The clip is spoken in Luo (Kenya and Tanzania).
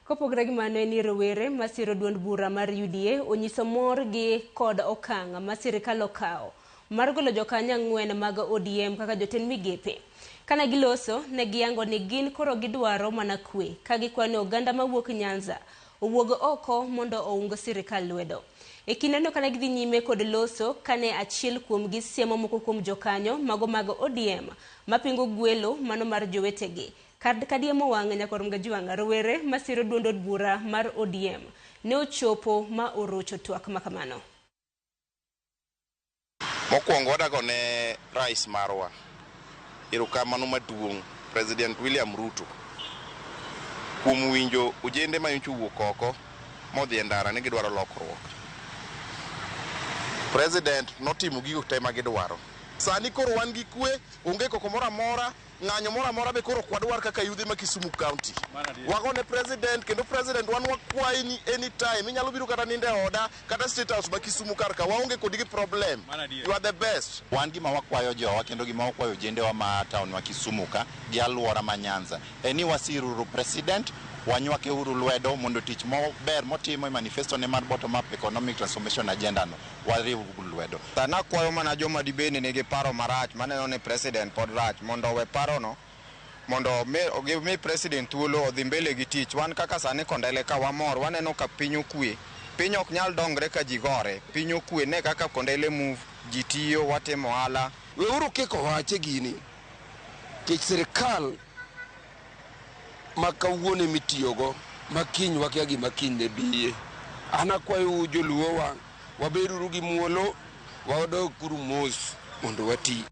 Kopogore gi mano ni rowere masiro duond bura mar UDA onyiso mor gi kod okang' ma sirikal okawo mar golo jokanyo ang'wen mag ODM kaka jotend migepe. Kana giloso ne giyango ni gin koro gidwaro mana kwe ka gikwano oganda mawuok Nyanza owuog oko mondo oung sirikal lwedo. E kindeno kana gidhi nyime kod loso kane achiel kuom gi siemo moko kuom jokanyo mago mag ODM mapingo gwelo mano mar jowetegi. Kadiemo wang' nyakorom gajuang' rowere masiro duond bura mar ODM ne ochopo ma orocho twak makamano. Mokwongo wadago ne rais marwa erokamano maduong' President William Ruto kuom winjo ojende manyocha owuok oko modhi e ndara ni gidwaro lokruok. President notimo gigo te ma gidwaro. Sani koro wan gi kwe, onge koko moro amora, ng'anyo moro amora be koro kwadwar kaka yudhe ma Kisumu County. Wagone president kendo president wan wakwayi ni anytime inyalo biro kata ninde oda kata state house ma Kisumu karka waonge kod gi problem. You are the best. Wan gima wakwayo jowa kendo gima wakwayo jendewa ma town ma Kisumu ka gi alwora ma Nyanza. Eni wasiruru president wanywake uru lwedo mondo tich maber motimo e manifesto ne mar bottom up economic transformation agenda no wariw lwedo. Sana kwayo mana joma dibeni nigi paro marach maneno ni president pod rach mondo we paro no mondo mi president thuolo odhi mbele gi tich. Wan kaka sani Kondele ka wamor waneno ka piny okwe, piny ok nyal dongre ka ji gore, piny okwe ne kaka Kondele move ji tiyo watimo ohala. Weuru kiko wache gini tich sirikal makawuone mitiyogo makiny wakia gi makiny ne biye. Anakwayo joluo wa wabeduru gi muolo wadog kuru mos mondo wati.